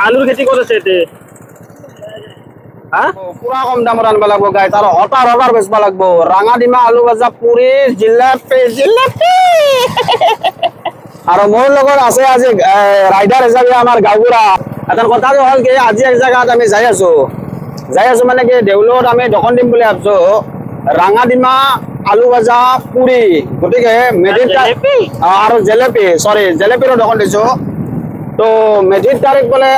আলুর খেতি করেছে এতে পুরা কম দামত আনবা লাগবো গাইজ আর হটার হটার বেচবা লাগবো রাঙা ডিমা আলু ভাজা পুরি জিলাপি জিলাপি আৰু মোৰ লগত আছে আজি ৰাইডাৰ হিচাপে আমাৰ গাঁওবুঢ়া এখন কথাটো হ'ল কি আজি এক জায়গাত আমি যাই আছো মানে কি দেউলত আমি দোকান দিম বুলি ভাবছো ৰাঙা ডিমা আলু ভাজা পুৰি গতিকে মেধিৰ আৰু জেলেপি সৰি জেলেপিৰো দোকান দিছো তো মেধিৰ তাৰিখ বোলে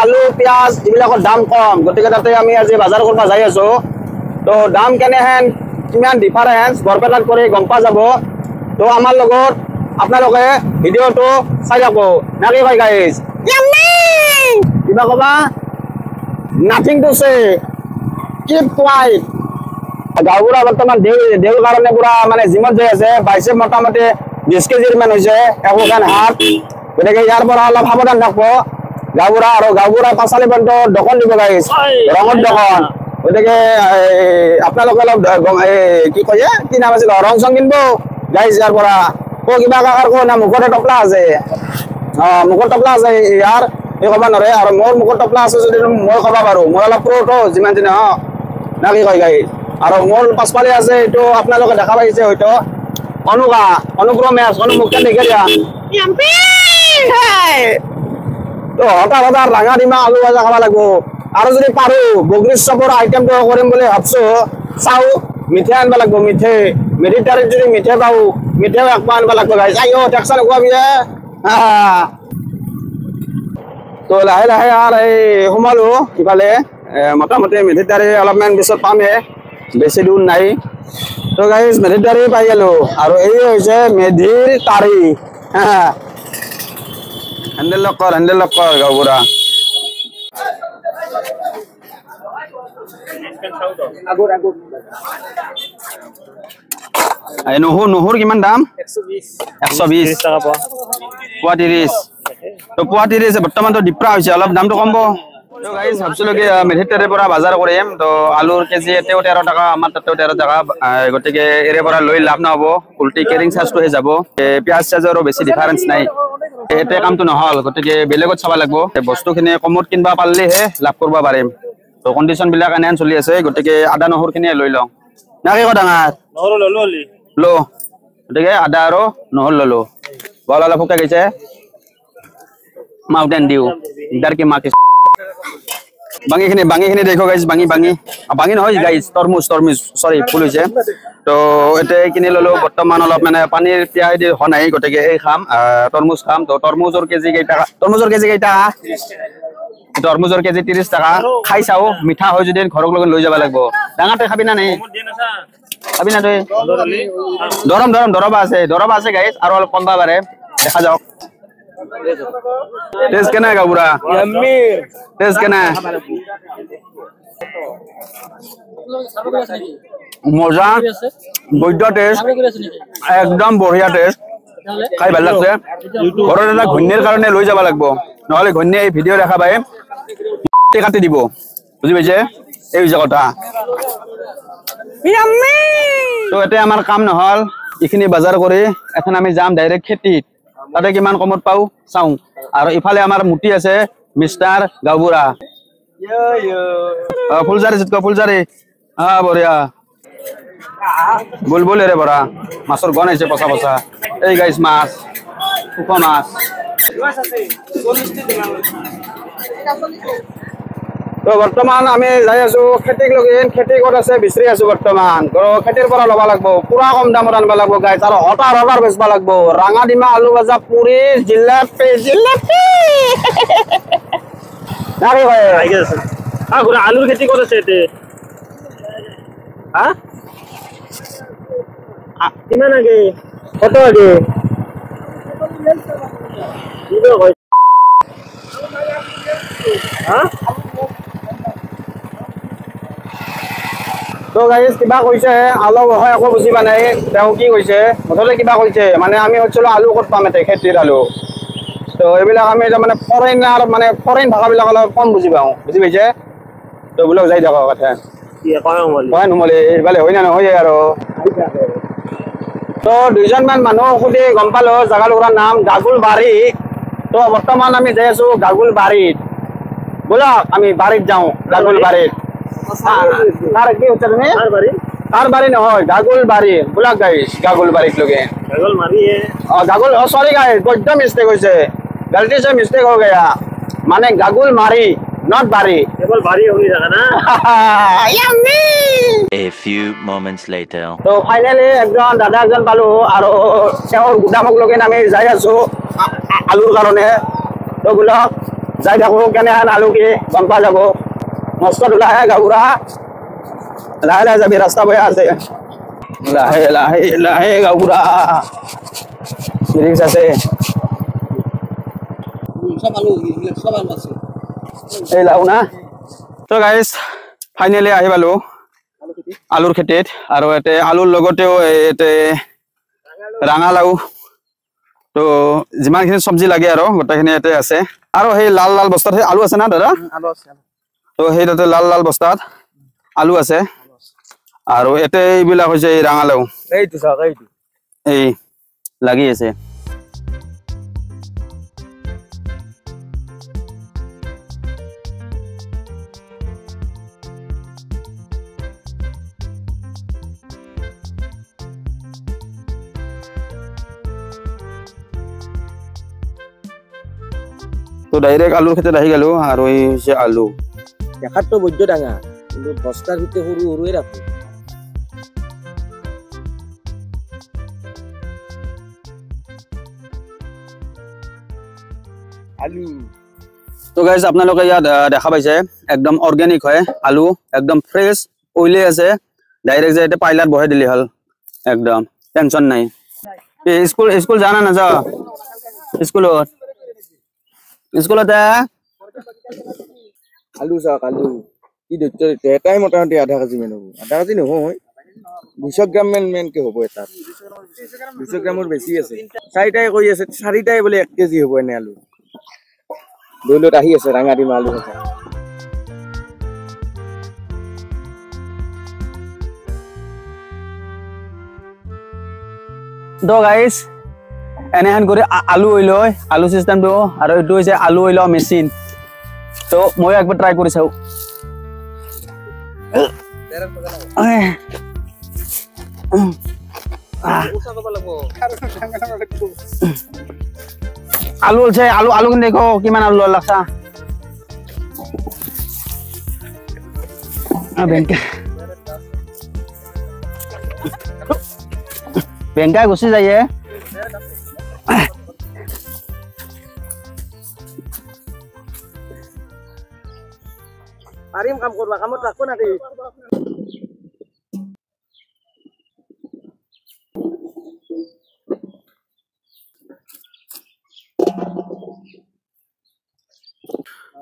আলু পিঁয়াজ এইবিলাকৰ দাম কম গতিকে তাতে আমি আজি বজাৰ কৰিব যাই আছো তো দাম কেনেহেন কিমান ডিফাৰেঞ্চ বৰপেটাত কৰি গম পোৱা যাব তো আমাৰ লগত আপোনালোকে ভিডিঅ'টো চাই থাকব নাকি কয় গাইজ কিবা কবা nothing to say keep quiet গাঁওবুঢ়া বৰ্তমান দেউৰ কাৰণে পুৰা মানে জিমত যাই আছে বাইচেপ মোটামুটি 20 কেজিৰ মান হৈছে একোখান হাত গতিকে ইয়াৰ পৰা অলপ সাৱধান থাকব গাঁওবুঢ়া আৰু গাঁওবুঢ়া পাঁচালি পৰ্যন্ত দোকান দিব গাইজ ৰঙৰ দোকান গতিকে আপোনালোকে অলপ কি কয় কি নাম আছিল ৰং চং কিনব গাইজ ইয়াৰ পৰা কিবা কাকাৰ কো না মুখতে টপলা আছে মুখৰ টপলা আছে ইয়াৰ এই ক'ব নোৱাৰে আৰু মোৰ মুখৰ টপলা আছে যদি মই ক'ব পাৰো মই অলপ প্ৰোটো যিমান দিনে না কি কয় গাইজ আৰু মোৰ পাছফালে আছে এইটো আপোনালোকে দেখা পাইছে হয়তো অনুক্ৰমে মুখে দেখে দিয়া তো হঠাৎ ৰাঙা ডিমা আলু ভাজা খাব লাগিব আৰু যদি পাৰো বগৰী চপৰ আইটেমটো কৰিম বুলি ভাবছো চাও মিঠাই আনবা লাগিব মেধিৰ তাৰিখ যদি মিঠাই পাওঁ মিঠাইও একবাৰ আনবা লাগিব গাইজ আইও টেক্সা লগোৱাবি তো লাহে লাহে আৰু এই সোমালো ইফালে মোটামুটি মেধিৰ তাৰিখ অলপমান পিছত পামহে বেছি দূৰ নাই তো গাইজ মেধিৰ তাৰিখ পাই গেলো আৰু এই হৈছে মেধিৰ তাৰিখ হেণ্ডেল লক কৰ গাঁওবুঢ়া নহৰু কিমান দাম 120 টাকা পোৱা 30 তো পোৱা 30 বৰ্তমানতো ডিপ্ৰা হৈছে অলপ দামটো কমব তো গাইজ ভাবছিলো কি মেধিৰ তাৰিৰ পৰা বজাৰ কৰিম তো আলুৰ কেজি এতেও 13 টাকা আমাৰ তাতেও 13 টাকা গতিকে এৰে পৰা লৈ লাভ নহব উল্টি কেৰিং চাৰ্জটোহে যাব পিঁয়াজ চাৰ্জৰো বেছি ডিফাৰেঞ্চ নাই এতে কামটো নহল গতিকে বেলেগত চাব লাগিব বস্তুখিনি কমত কিনবা পাৰলেহে লাভ কৰিব পাৰিম তো কণ্ডিশ্যন বিলাক এনেহেন চলি আছে গতিকে আদা নহৰুখিনি লৈ লওঁ না কি ডাঙৰ নহৰু লো গতিকে আদা আৰু নহৰু ললো বল অলপ শুকাই গৈছে মাউটেন দিও ইদাৰ কি মাকে বাঙিখিনি দেখো গাইজ বাঙি নহয় গাইজ তৰমুজ সৰি ফুল হৈছে তো এতে কিনি ললো বৰ্তমান অলপ মানে পানীৰ পিয়াই দি হোৱা নাই গতিকে এই খাম তৰমুজ খাম তো তৰমুজৰ কেজি কেইটা তৰমুজৰ কেজি 30 টাকা খাই চাও মিঠা হয় যদি ঘৰক লগত লৈ যাব লাগিব ডাঙাতে খাবি না নাই খাবি না তই দৰবা আছে গাইজ আৰু অলপ কমবা পাৰে দেখা যাওক টেষ্ট কেনে গাঁওবুঢ়া টেষ্ট কেনে মজা বৈদ্য টেষ্ট একদম বঢ়িয়া টেষ্ট খাই ভাল লাগছে ঘৰত এটা ঘৈণীৰ কাৰণে লৈ যাব লাগিব নহলে ঘৈণীয়ে এই ভিডিঅ' দেখা পাই কাটি দিব বুজি পাইছে এই হৈছে কথা তো এতিয়া আমাৰ কাম নহল এইখিনি বজাৰ কৰি এখন আমি যাম ডাইৰেক্ট খেতিত তাতে কিমান কমত পাও চাওঁ আৰু ইফালে আমাৰ মুটি আছে মিষ্টাৰ গাঁওবুঢ়া ফুলজাৰি বঢ়িয়া বুলবুল ৰে বৰা মাছৰ গণ আহিছে পচা এই গাইছ মাছ শুক মাছ তো বৰ্তমান আমি যাই আছো খেতিক লগিন খেতি ক'ত আছে বিচাৰি আছো বৰ্তমান খেতিৰ পৰা ল'ব লাগিব পুৰা কম দামত আনবা লাগিব গাইছ আৰু হটাৰ বেচবা লাগিব ৰাঙা ডিমা আলু ভাজা পুৰি জিলাপি নাকি কয় আলুর খেতি করেছে এতে কিমান আগে কত আগে তো গাইজ কিবা কৈছে অলপ হয় একো বুজি পোৱা নাই তেওঁ কি কৈছে মুঠতে কিবা কৈছে মানে আমি হচ্ছিলো আলু ক'ত পাম এতে খেতিৰ আলু তো এইবিলাক আমি মানে ফৰেইন ভাষাবিলাক অলপ কম বুজি পাওঁ বুজি পাইছে তো বোলক যাই থাকক কথা কয় নুমলি এইফালে হয় না নহয় আৰু তো দুইজনমান মানুহ সুধি গম পালো জাগাটুকুৰাৰ নাম গাগুলবাৰী তো বৰ্তমান আমি যাই আছো গাগুলবাৰীত বলা আমি বাড়িত যাওঁ গাগুল বাড়িত তার কি হচ্ছে তুমি তার বাড়ি নহয় গাগুল বাড়ি বলা গাইস গাগুল বাড়িত লগে গাগল মারি है गागुल सॉरी गाइस एकदम मिस्टेक होइसे गलती से मिस्टेक हो गया माने गागुल मारी नॉट बारी केवल बारी होनी जगह ना yummy A few moments later. तो फाइनली একজন দাদা একজন পালো আর সেওর গুদামক লগে আমি যাই আছো আলুর কারণে তো গুলো যাই থাকো কেনে আলু কি গম পা যাব নষ্ট দুলা হে গাগুরা লাহে লাহে যাবি রাস্তা বয়ে আছে লাহে লাহে লাহে গাগুরা রিক্স আছে সব আলু আছে এই লাউ না তো গাইস ফাইনালি আহি পালো আলুর খেতিত আৰু এতে আলুৰ লগতেও এতে ৰাঙালাও তো যিমানখিনি চব্জি লাগে আৰু গোটেইখিনি এতে আছে আৰু সেই লাল লাল বস্তাত আলু আছে না দাদা আলু আছে তো সেই তাতে লাল লাল বস্তাত আলু আছে আৰু এতে এইবিলাক হৈছে এই ৰাঙালাও এইটো চাওক এইটো এই লাগি আছে তো ডাইরেক্ট আলুর খেতে আহি গেল আর ওই হচ্ছে আলু দেখাত তো বৈদ্য ডাঙা কিন্তু বস্তার ভিতরে সরু সরুই রাখো আলু তো গাইজ আপোনালোকে ইয়াত দেখা পাইছে একদম অর্গেনিক হয় আলু একদম ফ্রেশ ওইলে আছে ডাইরেক্ট যে এটা পাইলার বহে দিলি হল একদম টেনশন নাই স্কুল স্কুল জানা না যাও স্কুলত স্কুলতে আলু চাওক আলু কি দৈত্য এটাই মোটামুটি আধা কেজি মান হব আধা কেজি নহয় 200 গ্রাম মেনকে হব এটা 200 গ্ৰামৰ বেছি আছে চাৰিটাই কৈ আছে চাৰিটাই বোলে 1 কেজি হব এনে আলু দৈলত আহি আছে ৰাঙা ডিমা আলু আছে তো গাইজ এনেহেন কৰি আলু ওইল আলু সিস্টেমটো আৰু এইটো হৈছে আলু ওইল মেচিন তো মই একবাৰ ট্ৰাই কৰি চাও আলু আছে আলু আলু কিনে দেখো কিমান আলু লাগছা বেংকা বেংকা গুচি যায় পাৰিম কাম কৰবা কামত ৰাখো না দেই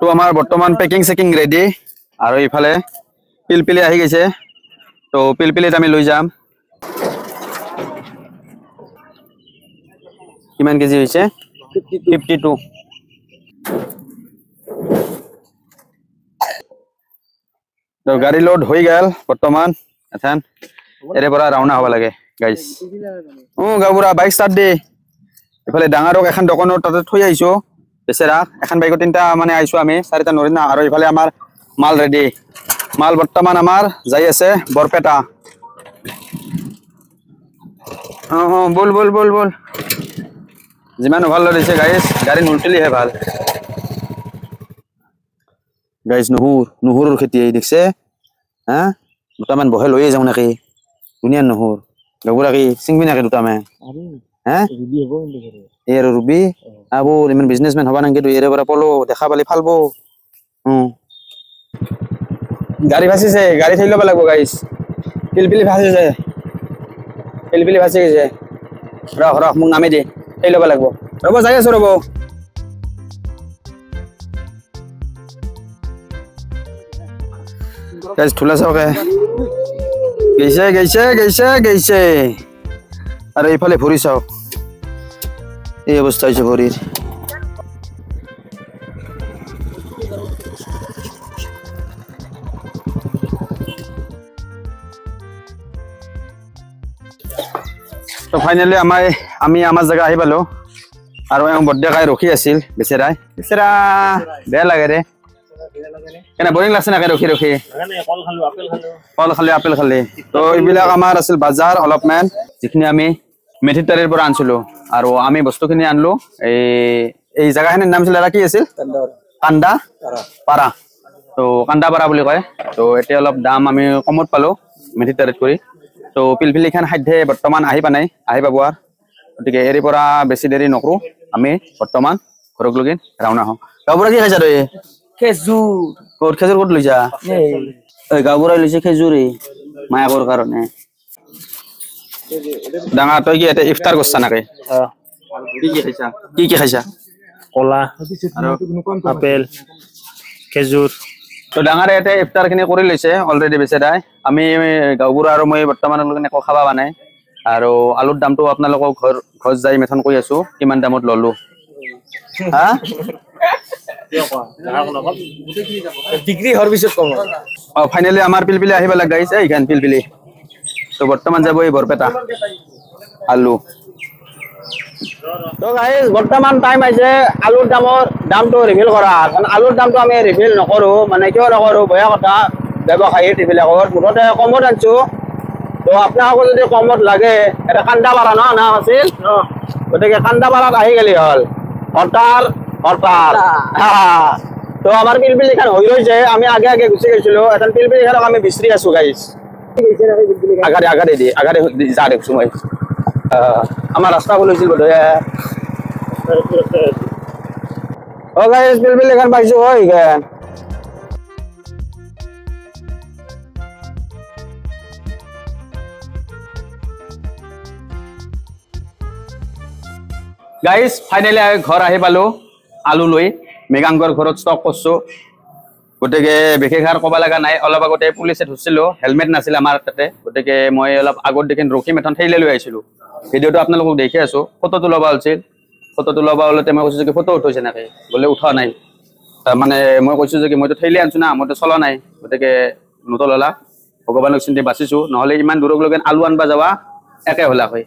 তো আমাৰ বৰ্তমান পেকিং চেকিং ৰেডি আৰু ইফালে পিলপিলি আহি গৈছে তো পিলপিলিত আমি লৈ যাম কিমান কেজি হৈছে 52 তো গাড়ী লোড হৈ গেল বৰ্তমান এখন এৰে পৰা ৰাওনা হ'ব লাগে গাইস গাবুৰা বাইক ষ্টাৰ্ট দে ইফালে ডাঙৰক এখন দোকানৰ তাতে থৈ আহিছো বেচেৰা এখন বাইকত তিনটা মানে আইছো আমি চাৰিটা নৰি না আৰু ইফালে আমাৰ মাল ৰেডি মাল বৰ্তমান আমাৰ যাই আছে বৰপেটা বল বল বল বল যিমান ভাল লাগিছে গাইস গাড়ী নুলটিলিহে ভাল গাইস নহৰুৰ খেতি দেখছে হা দুটামান বহে লৈয়ে যাওঁ নাকি ধুনীয়া নহৰু গাবুৰা কি চিংবি নাকি দুটামান হা এই আৰু ৰুবি আবো ইমান বিজনেছমেন হবা নাকি তুই এৰে পৰা পলো দেখা পালি ফালবো গাড়ী ভাসিছে গাড়ী থৈ ল'ব লাগিব গাইস পিলপিলি ভাসিছে পিলপিলি ভাসি গৈছে ৰখ ৰখ মোক নামি দে থৈ ল'ব লাগিব ৰ'ব যাই আছো ৰ'ব গাইস ঠুলা চাওকে গৈছে গৈছে গৈছে গৈছে আৰু এইফালে ভৰি চাওক এই অৱস্থা হৈছে ভৰিৰ তো ফাইনালি আমি আমাৰ জায়গা আহি পালো আৰু এওঁ বৰ্ডে কাই ৰখি আছিল বেচেৰা বেয়া লাগে ৰে কেনে বৰিং লাগছে নাকি ৰখি ৰখি কল খালো আপেল খালো কল খালি আপেল খালি তো এইবিলাক আমাৰ আছিল বাজাৰ অলপমান যিখিনি আমি মেথিতাৰীৰ পৰা আনিছিলো আৰু আমি বস্তুখিনি আনলো এই জাগাখিনিৰ নাম আছিল এটা কি আছিল কান্দা পাৰা তো কান্দা পাৰা বুলি কয় তো এতিয়া অলপ দাম আমি কমত পালো মেথিতাৰীত কৰি তো পিলপিলিখান খাদ্যে বৰ্তমান আহি পা নাই আহি পাব আৰু গতিকে এৰি পৰা বেছি দেৰি নকৰো আমি বৰ্তমান ঘৰক লগি ৰাওনা হওঁ গাঁওবুঢ়া কি খাইছা তই খেজুৰ খেজুৰ ক'ত লৈছা গাঁওবুঢ়াই লৈছে খেজুৰে মায়াকৰ কাৰণে ডাঙৰ তই কি এটা ইফতাৰ কৰছা নাকি কি খাইছা কলা আপেল খেজুৰ তো ডাঙৰে ইয়াতে ইফতাৰ খিনি কৰি লৈছে অলৰেডি বেচেৰাই আমি গাঁওবুঢ়া আৰু মই বৰ্তমানলৈকে একো খাব পৰা নাই আৰু আলুৰ দামটো আপোনালোকক ঘৰ যাই মেথন কৈ আছো কিমান দামত ললো হা ডিগ্ৰী হোৱাৰ পিছত কম ফাইনেলি আমাৰ পিলপিলি আহিব লাগে গাইছে এইখান পিলপিলি তো বৰ্তমান যাব এই বৰপেটা আলু তো গাইজ বৰ্তমান টাইম আহিছে আলুৰ দামটো ৰিভিল কৰা আলুৰ দামটো আমি ৰিভিল নকৰো মানে কিয় নকৰো বেয়া কথা ব্যৱসায়ী এইবিলাকৰ মুঠতে কমত আনিছো তো আপোনালোকৰ যদি কমত লাগে এটা কান্দাপাৰা ন নাম আছিল গতিকে কান্দাপাৰাত আহি গেলি হ'ল হৰতাৰ তো আমাৰ পিলপিলিখান হৈ ৰৈছে আমি আগে গুচি গৈছিলো এখন পিলপিলিখানক আমি বিচাৰি আছো গাইজ আগাৰে যা দেখছো মই আমাৰ ৰাস্তা ওলাইছিল বোধহয় গাইজ পিলপিলিখান পাইছো হয় গাইজ ফাইনেলি ঘৰ আহি পালো আলু লৈ মেঘাংকৰ ঘৰত ষ্টক কৰছো গতিকে বিশেষ আৰু ক'ব লগা নাই অলপ আগতে পুলিচে ধৰিছিলো হেলমেট নাছিল আমাৰ তাতে গতিকে মই অলপ আগত দেখি ৰখি মেথন ঠেলি লৈ আহিছিলো ভিডিঅ'টো আপোনালোকক দেখি আছো ফটোটো ল'ব হৈছিল ফটোটো ল'ব হ'লতে মই কৈছো যে ফটো উঠাইছে নাকি বোলে উঠোৱা নাই তাৰমানে মই কৈছো যে মইতো ঠেলি আনিছো না মইতো চলা নাই গতিকে নতললা ভগৱানক চিন্তি বাচিছো নহ'লে ইমান দূৰক লগেন আলু আনবা যাবা একে হলা হয়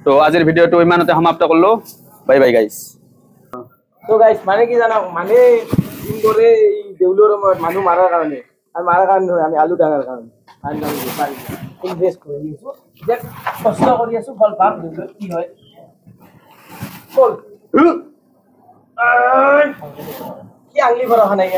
তো আজিৰ ভিডিঅ'টো ইমানতে সমাপ্ত কৰিলো বাই বাই গাইজ তো গাইছ মানে কি জানা মানে দিন করে এই দেউলৰ মানুহ মাৰাৰ কাৰণে আৰু মাৰাৰ কাৰণে নহয় আমি আলু ডাঙাৰ কাৰণে ইনভেষ্ট কৰি দিছো যে কষ্ট কৰি আছো ফল পাম দেউলৰ কি হয় বল কি আংলি ভৰা নাই